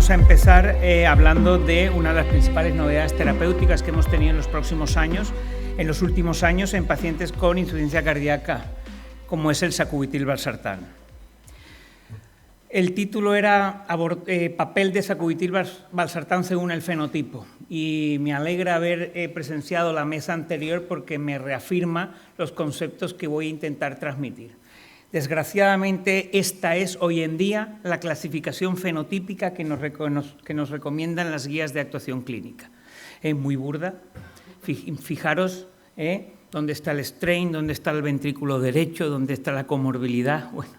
vamos a empezar hablando de una de las principales novedades terapéuticas que hemos tenido en los últimos años en pacientes con insuficiencia cardíaca, como es el sacubitril/valsartán. El título era Papel de sacubitril/valsartán según el fenotipo, y me alegra haber presenciado la mesa anterior porque me reafirma los conceptos que voy a intentar transmitir. Desgraciadamente, esta es hoy en día la clasificación fenotípica que nos recomiendan las guías de actuación clínica. Es muy burda. Fijaros dónde está el strain, dónde está el ventrículo derecho, dónde está la comorbilidad. Bueno,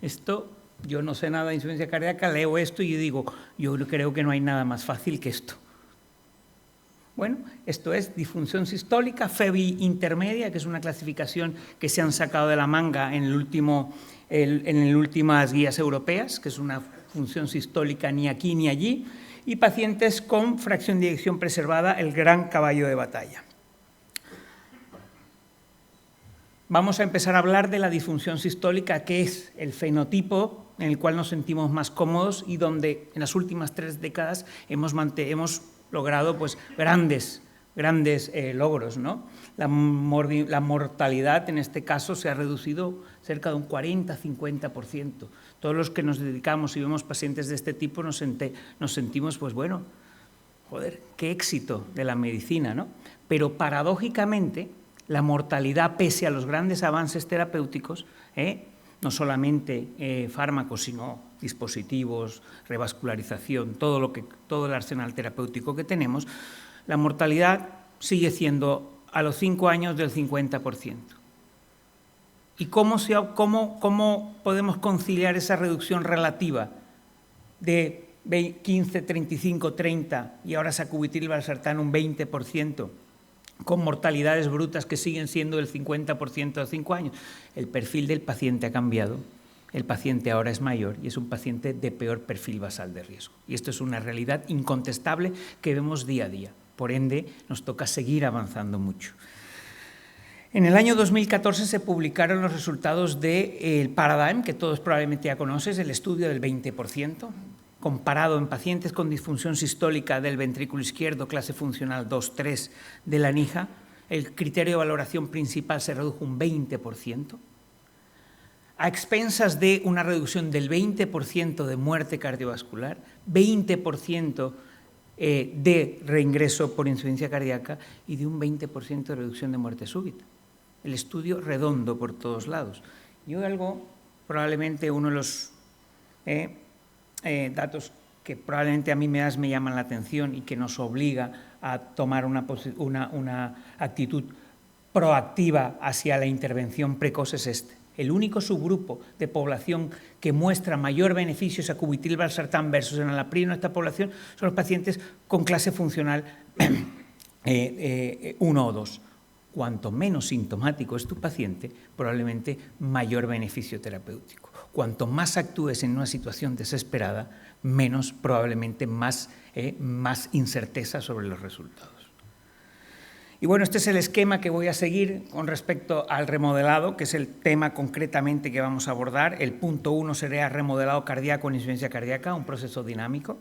esto, yo no sé nada de insuficiencia cardíaca, leo esto y yo digo, yo creo que no hay nada más fácil que esto. Bueno, esto es disfunción sistólica, FEBI intermedia, que es una clasificación que se han sacado de la manga en las últimas guías europeas, que es una función sistólica ni aquí ni allí, y pacientes con fracción de eyección preservada, el gran caballo de batalla. Vamos a empezar a hablar de la disfunción sistólica, que es el fenotipo en el cual nos sentimos más cómodos y donde en las últimas 3 décadas hemos logrado pues, grandes logros, ¿no? La mortalidad en este caso se ha reducido cerca de un 40-50%. Todos los que nos dedicamos y vemos pacientes de este tipo nos sentimos, pues bueno, joder, qué éxito de la medicina, ¿no? Pero paradójicamente la mortalidad, pese a los grandes avances terapéuticos, no solamente fármacos, sino dispositivos, revascularización, todo el arsenal terapéutico que tenemos, la mortalidad sigue siendo a los 5 años del 50%. ¿Y cómo podemos conciliar esa reducción relativa de 15, 35, 30 y ahora sacubitril/valsartán un 20%? Con mortalidades brutas que siguen siendo del 50% a 5 años. El perfil del paciente ha cambiado, el paciente ahora es mayor y es un paciente de peor perfil basal de riesgo. Y esto es una realidad incontestable que vemos día a día. Por ende, nos toca seguir avanzando mucho. En el año 2014 se publicaron los resultados del Paradigm, que todos probablemente ya conoces, el estudio del 20%, comparado en pacientes con disfunción sistólica del ventrículo izquierdo, clase funcional 2-3 de la NIJA, el criterio de valoración principal se redujo un 20%, a expensas de una reducción del 20% de muerte cardiovascular, 20% de reingreso por insuficiencia cardíaca y de un 20% de reducción de muerte súbita. El estudio redondo por todos lados. Y algo, probablemente uno de los datos que probablemente a mí me llaman la atención y que nos obliga a tomar una actitud proactiva hacia la intervención precoz es este. El único subgrupo de población que muestra mayor beneficio a sacubitril/valsartán versus enalapril en esta población son los pacientes con clase funcional 1 o 2. Cuanto menos sintomático es tu paciente, probablemente mayor beneficio terapéutico. Cuanto más actúes en una situación desesperada, menos probablemente más incerteza sobre los resultados. Y bueno, este es el esquema que voy a seguir con respecto al remodelado, que es el tema concretamente que vamos a abordar. El punto 1 sería remodelado cardíaco en insuficiencia cardíaca, un proceso dinámico.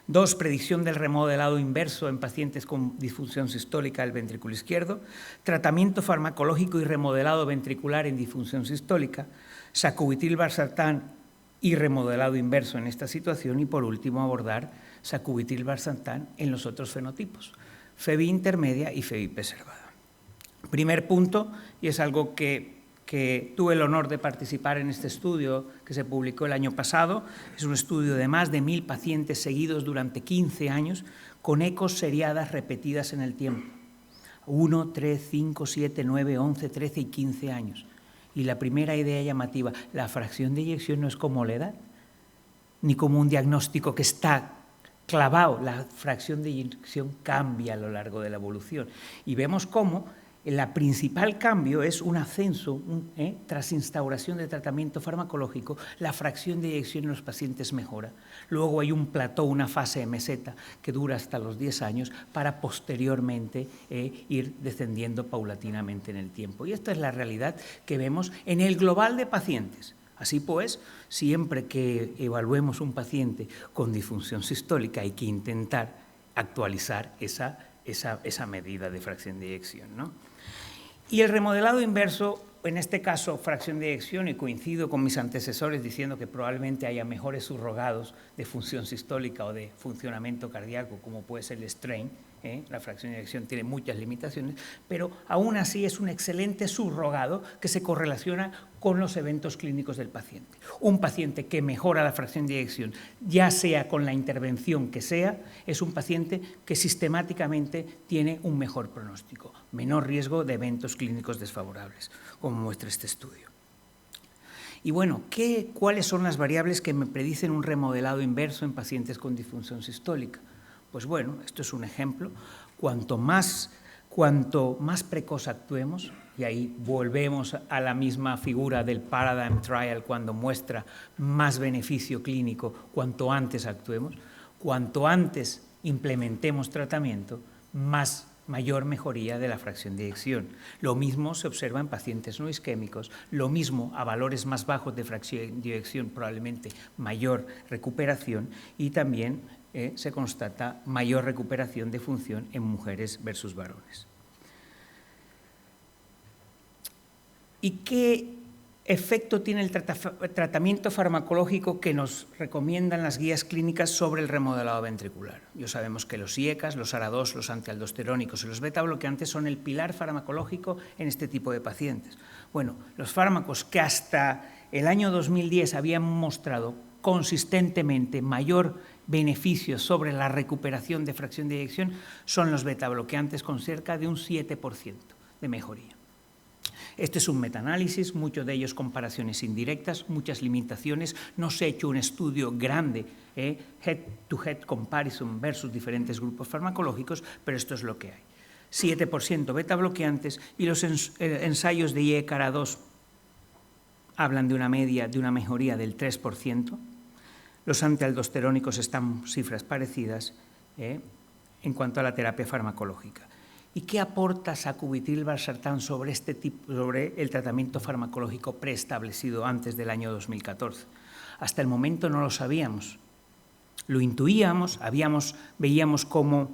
2, predicción del remodelado inverso en pacientes con disfunción sistólica del ventrículo izquierdo. Tratamiento farmacológico y remodelado ventricular en disfunción sistólica. Sacubitril/valsartán y remodelado inverso en esta situación. Y por último, abordar sacubitril/valsartán en los otros fenotipos. FEBI intermedia y FEBI preservada. Primer punto, y es algo que tuve el honor de participar en este estudio que se publicó el año pasado, es un estudio de más de 1000 pacientes seguidos durante 15 años con ecos seriadas repetidas en el tiempo. 1, 3, 5, 7, 9, 11, 13 y 15 años. Y la primera idea llamativa, la fracción de eyección no es como la edad, ni como un diagnóstico que está clavado, la fracción de eyección cambia a lo largo de la evolución. Y vemos cómo el principal cambio es un ascenso, tras instauración de tratamiento farmacológico, la fracción de eyección en los pacientes mejora. Luego hay un plató, una fase de meseta que dura hasta los 10 años para posteriormente ir descendiendo paulatinamente en el tiempo. Y esta es la realidad que vemos en el global de pacientes. Así pues, siempre que evaluemos un paciente con disfunción sistólica hay que intentar actualizar esa medida de fracción de eyección, ¿no? Y el remodelado inverso, en este caso fracción de eyección, y coincido con mis antecesores diciendo que probablemente haya mejores subrogados de función sistólica o de funcionamiento cardíaco, como puede ser el strain, la fracción de eyección tiene muchas limitaciones, pero aún así es un excelente subrogado que se correlaciona con los eventos clínicos del paciente. Un paciente que mejora la fracción de eyección, ya sea con la intervención que sea, es un paciente que sistemáticamente tiene un mejor pronóstico, menor riesgo de eventos clínicos desfavorables, como muestra este estudio. Y bueno, ¿cuáles son las variables que me predicen un remodelado inverso en pacientes con disfunción sistólica? Pues bueno, esto es un ejemplo. Cuanto más precoz actuemos, y ahí volvemos a la misma figura del Paradigm Trial cuando muestra más beneficio clínico, cuanto antes actuemos, cuanto antes implementemos tratamiento, mayor mejoría de la fracción de eyección. Lo mismo se observa en pacientes no isquémicos, lo mismo a valores más bajos de fracción de eyección, probablemente mayor recuperación, y también se constata mayor recuperación de función en mujeres versus varones. ¿Y qué efecto tiene el tratamiento farmacológico que nos recomiendan las guías clínicas sobre el remodelado ventricular? Ya sabemos que los IECAs, los ARA2, los antialdosterónicos y los beta-bloqueantes son el pilar farmacológico en este tipo de pacientes. Bueno, los fármacos que hasta el año 2010 habían mostrado consistentemente mayor beneficio sobre la recuperación de fracción de eyección son los beta-bloqueantes con cerca de un 7% de mejoría. Este es un metaanálisis, muchos de ellos comparaciones indirectas, muchas limitaciones, no se ha hecho un estudio grande, head-to-head comparison versus diferentes grupos farmacológicos, pero esto es lo que hay. 7% beta-bloqueantes y los ensayos de IECARA2 hablan de una media, de una mejoría del 3%. Los antialdosterónicos están cifras parecidas en cuanto a la terapia farmacológica. ¿Y qué aporta sacubitril/valsartán sobre el tratamiento farmacológico preestablecido antes del año 2014? Hasta el momento no lo sabíamos. Lo intuíamos, veíamos cómo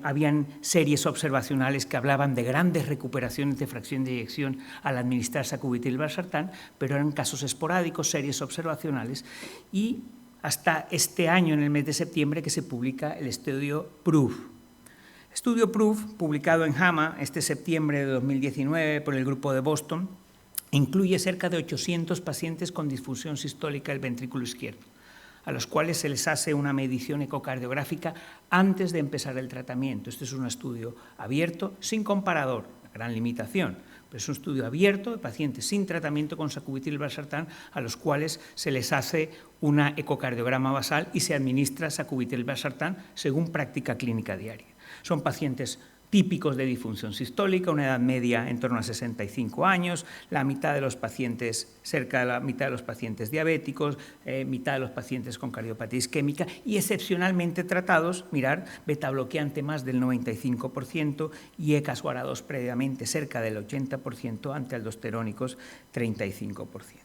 habían series observacionales que hablaban de grandes recuperaciones de fracción de eyección al administrar sacubitril/valsartán, pero eran casos esporádicos, series observacionales, y hasta este año, en el mes de septiembre, que se publica el estudio PROOF. Estudio PROOF, publicado en JAMA este septiembre de 2019 por el grupo de Boston, incluye cerca de 800 pacientes con disfunción sistólica del ventrículo izquierdo, a los cuales se les hace una medición ecocardiográfica antes de empezar el tratamiento. Este es un estudio abierto, sin comparador, una gran limitación, pero es un estudio abierto de pacientes sin tratamiento con sacubitril/valsartán, a los cuales se les hace una ecocardiograma basal y se administra sacubitril/valsartán según práctica clínica diaria. Son pacientes típicos de disfunción sistólica, una edad media en torno a 65 años, la mitad de los pacientes, cerca de la mitad de los pacientes diabéticos, mitad de los pacientes con cardiopatía isquémica y excepcionalmente tratados, mirar, beta-bloqueante más del 95%, IECAS o ARA2 previamente cerca del 80%, antialdosterónicos 35%.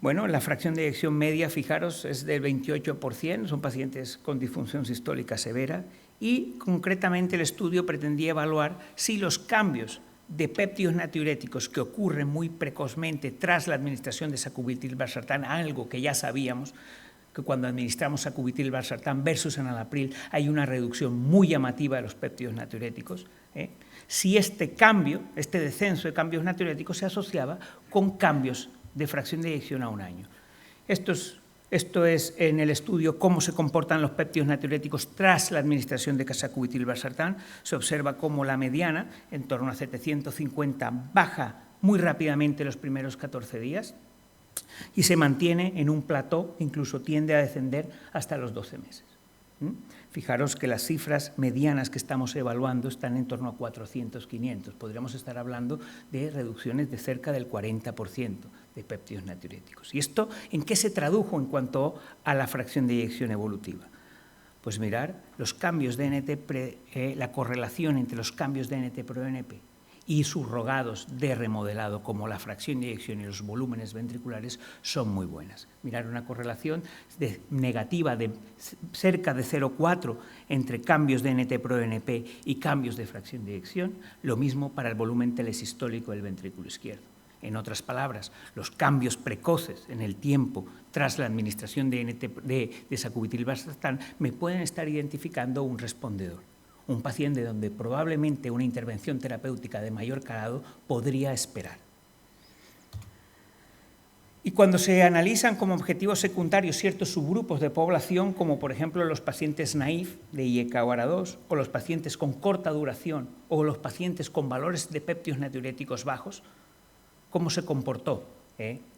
Bueno, la fracción de eyección media, fijaros, es del 28%, son pacientes con disfunción sistólica severa, y concretamente el estudio pretendía evaluar si los cambios de péptidos natriuréticos que ocurren muy precozmente tras la administración de sacubitril/valsartán, algo que ya sabíamos, que cuando administramos sacubitril/valsartán versus enalapril hay una reducción muy llamativa de los péptidos natriuréticos, si este cambio, este descenso de cambios natriuréticos se asociaba con cambios de fracción de eyección a un año. Esto es en el estudio cómo se comportan los péptidos natriuréticos tras la administración de sacubitril/valsartán. Se observa cómo la mediana, en torno a 750, baja muy rápidamente los primeros 14 días y se mantiene en un plató, incluso tiende a descender hasta los 12 meses. Fijaros que las cifras medianas que estamos evaluando están en torno a 400, 500. Podríamos estar hablando de reducciones de cerca del 40% de péptidos natriuréticos. ¿Y esto en qué se tradujo en cuanto a la fracción de eyección evolutiva? Pues mirar los cambios de NT, la correlación entre los cambios de NT-proBNP y subrogados de remodelado, como la fracción de eyección y los volúmenes ventriculares, son muy buenas. Mirar una correlación negativa de cerca de 0,4 entre cambios de NT-proBNP y cambios de fracción de eyección, lo mismo para el volumen telesistólico del ventrículo izquierdo. En otras palabras, los cambios precoces en el tiempo tras la administración de sacubitril/valsartán me pueden estar identificando un respondedor, un paciente donde probablemente una intervención terapéutica de mayor calado podría esperar. Y cuando se analizan como objetivos secundarios ciertos subgrupos de población, como por ejemplo los pacientes naïf de IEK-OARA2, o los pacientes con corta duración, o los pacientes con valores de péptidos natriuréticos bajos, ¿cómo se comportó?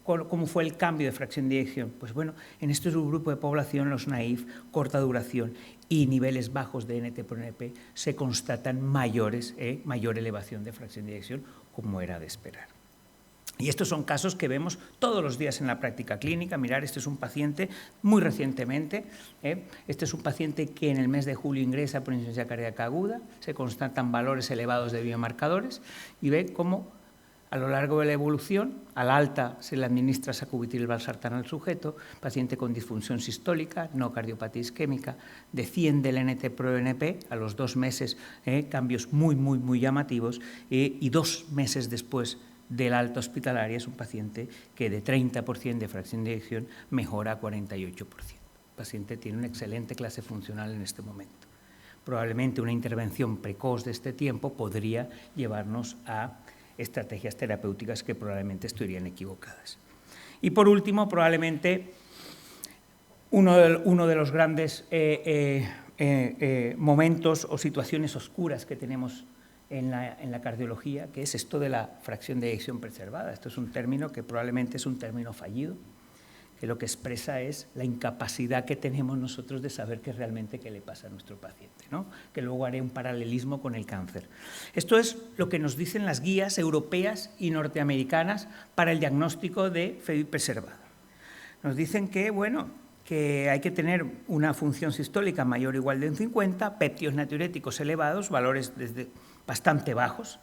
¿Cómo fue el cambio de fracción de eyección? Pues bueno, en este subgrupo de población, los naïf, corta duración y niveles bajos de NT-proBNP, se constatan mayor elevación de fracción de eyección, como era de esperar. Y estos son casos que vemos todos los días en la práctica clínica. Mirar, este es un paciente muy recientemente, este es un paciente que en el mes de julio ingresa por insuficiencia cardíaca aguda, se constatan valores elevados de biomarcadores y ve cómo a lo largo de la evolución, a la alta se le administra sacubitril/valsartán al sujeto, paciente con disfunción sistólica, no cardiopatía isquémica, desciende el NT-proBNP a los 2 meses, cambios muy llamativos, y 2 meses después de la alta hospitalaria es un paciente que de 30% de fracción de eyección mejora a 48%. El paciente tiene una excelente clase funcional en este momento. Probablemente una intervención precoz de este tiempo podría llevarnos a estrategias terapéuticas que probablemente estarían equivocadas. Y por último, probablemente uno de los grandes momentos o situaciones oscuras que tenemos en la cardiología, que es esto de la fracción de eyección preservada. Esto es un término que probablemente es un término fallido, que lo que expresa es la incapacidad que tenemos nosotros de saber qué le pasa a nuestro paciente, ¿no? Que luego haré un paralelismo con el cáncer. Esto es lo que nos dicen las guías europeas y norteamericanas para el diagnóstico de FEBI preservada. Nos dicen que, bueno, que hay que tener una función sistólica mayor o igual de un 50, péptidos natriuréticos elevados, valores desde bastante bajos,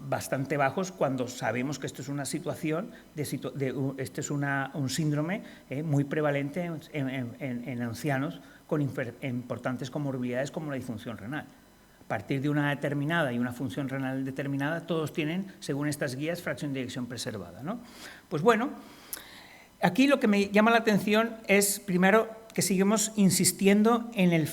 bastante bajos cuando sabemos que esto es una situación, este es un síndrome muy prevalente en ancianos con importantes comorbilidades como la disfunción renal. A partir de una determinada y una función renal determinada, todos tienen, según estas guías, fracción de eyección preservada, ¿no? Pues bueno, aquí lo que me llama la atención es, primero, que seguimos insistiendo en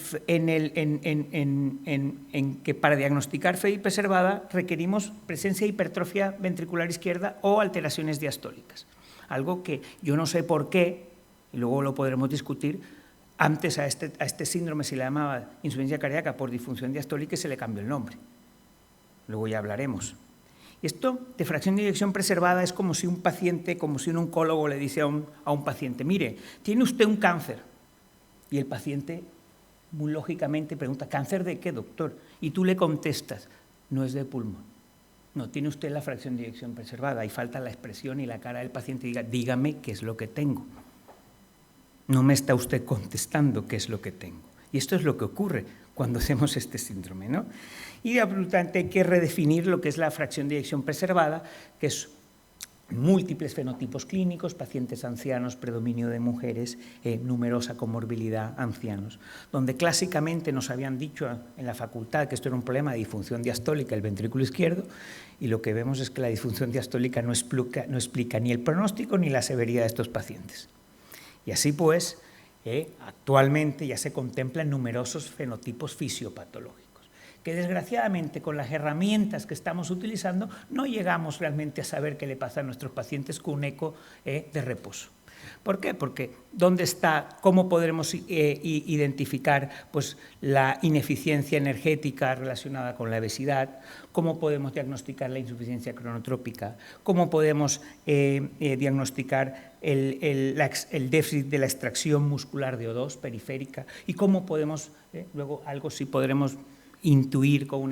que para diagnosticar FEBI preservada requerimos presencia de hipertrofia ventricular izquierda o alteraciones diastólicas. Algo que yo no sé por qué, y luego lo podremos discutir, antes a este síndrome se le llamaba insuficiencia cardíaca por disfunción diastólica y se le cambió el nombre. Luego ya hablaremos. Y esto de fracción de eyección preservada es como si un paciente, como si un oncólogo le dice a un paciente, mire, tiene usted un cáncer. Y el paciente, muy lógicamente, pregunta, ¿cáncer de qué, doctor? Y tú le contestas, no es de pulmón. No, tiene usted la fracción de eyección preservada. Ahí falta la expresión y la cara del paciente y diga, dígame qué es lo que tengo. No me está usted contestando qué es lo que tengo. Y esto es lo que ocurre cuando hacemos este síndrome, ¿no? Y absolutamente hay que redefinir lo que es la fracción de eyección preservada, que es múltiples fenotipos clínicos, pacientes ancianos, predominio de mujeres, numerosa comorbilidad, ancianos, donde clásicamente nos habían dicho en la facultad que esto era un problema de disfunción diastólica del ventrículo izquierdo, y lo que vemos es que la disfunción diastólica no explica ni el pronóstico ni la severidad de estos pacientes. Y así pues, actualmente ya se contemplan numerosos fenotipos fisiopatológicos, que desgraciadamente con las herramientas que estamos utilizando no llegamos realmente a saber qué le pasa a nuestros pacientes con un eco de reposo. ¿Por qué? Porque ¿dónde está, cómo podremos identificar pues, la ineficiencia energética relacionada con la obesidad? ¿Cómo podemos diagnosticar la insuficiencia cronotrópica? ¿Cómo podemos diagnosticar el déficit de la extracción muscular de O2 periférica? ¿Y cómo podemos, luego algo sí podremos intuir con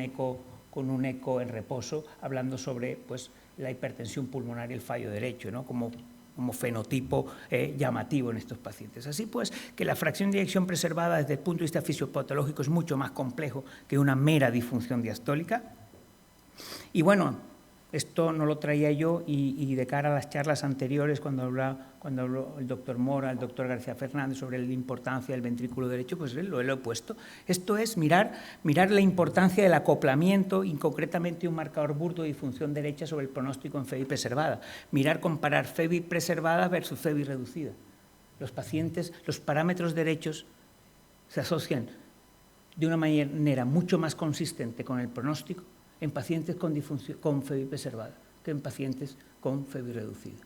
un eco en reposo, hablando sobre pues, la hipertensión pulmonar y el fallo derecho, ¿no? Como como fenotipo llamativo en estos pacientes. Así pues, que la fracción de eyección preservada desde el punto de vista fisiopatológico es mucho más complejo que una mera disfunción diastólica. Y bueno, esto no lo traía yo y de cara a las charlas anteriores, cuando habló el doctor Mora, el doctor García Fernández sobre la importancia del ventrículo derecho, pues lo he puesto. Esto es mirar la importancia del acoplamiento y concretamente un marcador burdo de disfunción derecha sobre el pronóstico en FEBI preservada. Comparar FEBI preservada versus FEBI reducida. Los pacientes, los parámetros derechos se asocian de una manera mucho más consistente con el pronóstico en pacientes con FEBI preservada que en pacientes con FEBI reducida.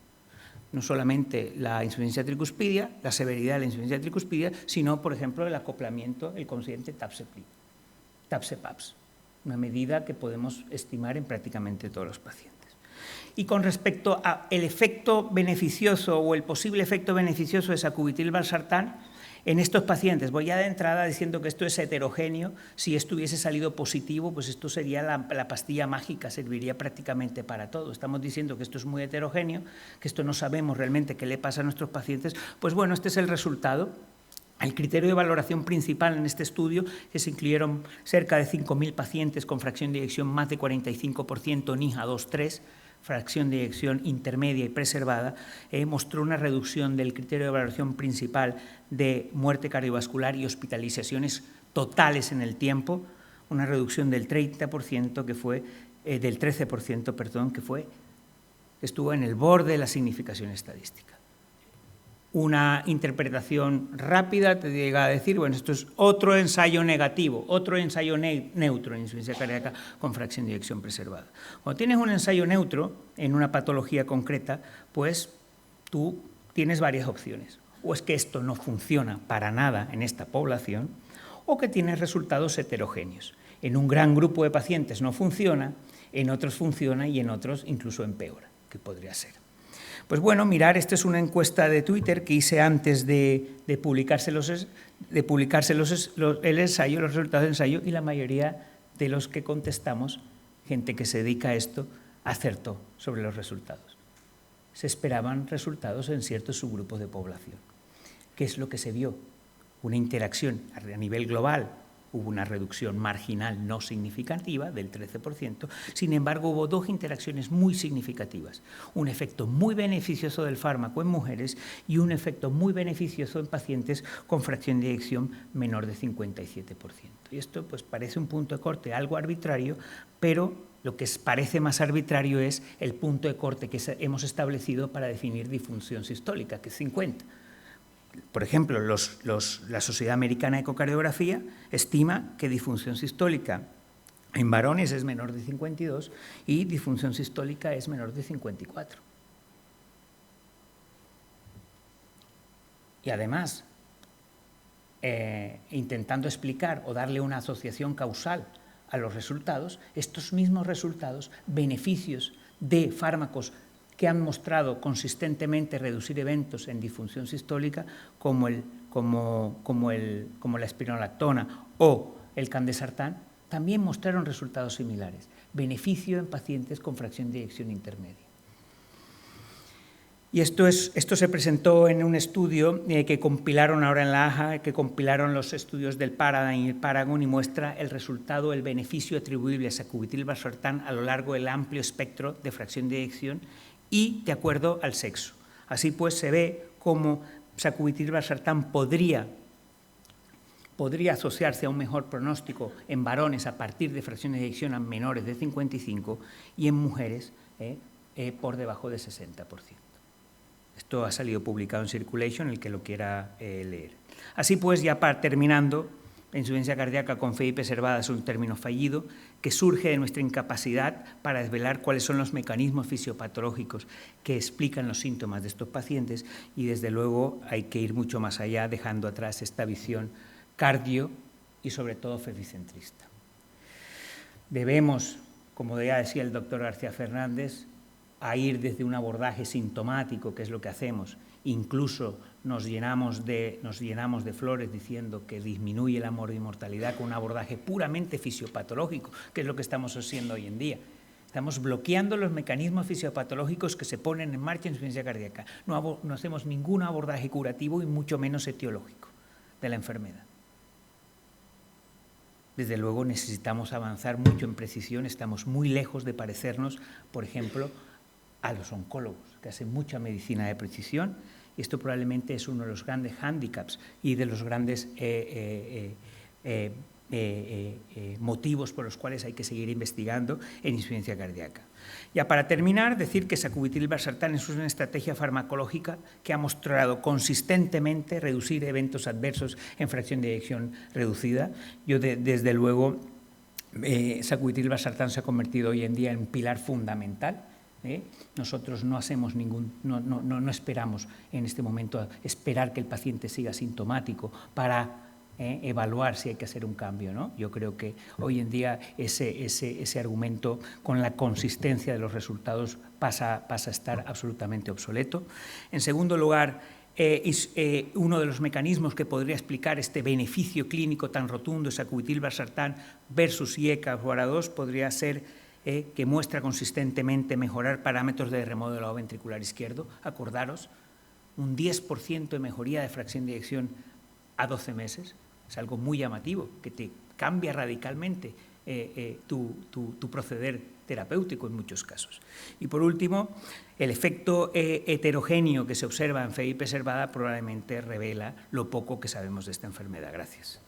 No solamente la insuficiencia tricuspidia, la severidad de la insuficiencia tricuspidia, sino, por ejemplo, el acoplamiento, el consiguiente TAPSE-PAPS, una medida que podemos estimar en prácticamente todos los pacientes. Y con respecto al efecto beneficioso o el posible efecto beneficioso de sacubitril/valsartán, en estos pacientes, voy ya de entrada diciendo que esto es heterogéneo. Si esto hubiese salido positivo, pues esto sería la pastilla mágica, serviría prácticamente para todo. Estamos diciendo que esto es muy heterogéneo, que esto no sabemos realmente qué le pasa a nuestros pacientes. Pues bueno, este es el resultado. El criterio de valoración principal en este estudio, que se incluyeron cerca de 5.000 pacientes con fracción de eyección más de 45%, NIHA 2-3, fracción de eyección intermedia y preservada, mostró una reducción del criterio de valoración principal de muerte cardiovascular y hospitalizaciones totales en el tiempo, una reducción del 30%, que fue, del 13%, perdón, que estuvo en el borde de la significación estadística. Una interpretación rápida te llega a decir, bueno, esto es otro ensayo negativo, otro ensayo neutro en insuficiencia cardíaca con fracción de eyección preservada. Cuando tienes un ensayo neutro en una patología concreta, pues tú tienes varias opciones. O es que esto no funciona para nada en esta población, o que tienes resultados heterogéneos. En un gran grupo de pacientes no funciona, en otros funciona y en otros incluso empeora, que podría ser. Pues bueno, mirar, esta es una encuesta de Twitter que hice antes de publicarse el ensayo, los resultados del ensayo, y la mayoría de los que contestamos, gente que se dedica a esto, acertó sobre los resultados. Se esperaban resultados en ciertos subgrupos de población. ¿Qué es lo que se vio? Una interacción a nivel global. Hubo una reducción marginal no significativa del 13%, sin embargo hubo dos interacciones muy significativas, un efecto muy beneficioso del fármaco en mujeres y un efecto muy beneficioso en pacientes con fracción de eyección menor de 57%. Y esto pues parece un punto de corte algo arbitrario, pero lo que parece más arbitrario es el punto de corte que hemos establecido para definir disfunción sistólica, que es 50. Por ejemplo, la Sociedad Americana de Ecocardiografía estima que disfunción sistólica en varones es menor de 52 y disfunción sistólica es menor de 54. Y además, intentando explicar o darle una asociación causal a los resultados, estos mismos resultados, beneficios de fármacos que han mostrado consistentemente reducir eventos en disfunción sistólica, como la espironolactona o el candesartán, también mostraron resultados similares, beneficio en pacientes con fracción de eyección intermedia. Y esto se presentó en un estudio que compilaron ahora en la AJA, que compilaron los estudios del Paradigm y el Paragon, y muestra el resultado, el beneficio atribuible a sacubitril/valsartán a lo largo del amplio espectro de fracción de eyección y de acuerdo al sexo. Así pues, se ve cómo sacubitril/valsartán podría asociarse a un mejor pronóstico en varones a partir de fracciones de eyección a menores de 55 y en mujeres por debajo de 60%. Esto ha salido publicado en Circulation, el que lo quiera leer. Así pues, ya terminando, la insuficiencia cardíaca con FEBI preservada es un término fallido que surge de nuestra incapacidad para desvelar cuáles son los mecanismos fisiopatológicos que explican los síntomas de estos pacientes y, desde luego, hay que ir mucho más allá, dejando atrás esta visión cardio y, sobre todo, febicentrista. Debemos, como ya decía el doctor García Fernández, a ir desde un abordaje sintomático, que es lo que hacemos. Incluso nos llenamos de flores diciendo que disminuye la mortalidad con un abordaje puramente fisiopatológico, que es lo que estamos haciendo hoy en día. Estamos bloqueando los mecanismos fisiopatológicos que se ponen en marcha en insuficiencia cardíaca. No hacemos ningún abordaje curativo y mucho menos etiológico de la enfermedad. Desde luego necesitamos avanzar mucho en precisión, estamos muy lejos de parecernos, por ejemplo, a los oncólogos, que hacen mucha medicina de precisión, y esto probablemente es uno de los grandes hándicaps y de los grandes motivos por los cuales hay que seguir investigando en insuficiencia cardíaca. Ya para terminar, decir que sacubitril/valsartán es una estrategia farmacológica que ha mostrado consistentemente reducir eventos adversos en fracción de eyección reducida. Yo, desde luego, sacubitril/valsartán se ha convertido hoy en día en un pilar fundamental. Nosotros no hacemos no esperamos en este momento esperar que el paciente siga sintomático para evaluar si hay que hacer un cambio, ¿no? Yo creo que hoy en día ese argumento, con la consistencia de los resultados, pasa a estar absolutamente obsoleto. En segundo lugar, uno de los mecanismos que podría explicar este beneficio clínico tan rotundo de sacubitril/valsartán versus IECA o ARA2 podría ser que muestra consistentemente mejorar parámetros de remodelado ventricular izquierdo. Acordaros, un 10% de mejoría de fracción de eyección a 12 meses. Es algo muy llamativo, que te cambia radicalmente tu proceder terapéutico en muchos casos. Y por último, el efecto heterogéneo que se observa en FEI preservada probablemente revela lo poco que sabemos de esta enfermedad. Gracias.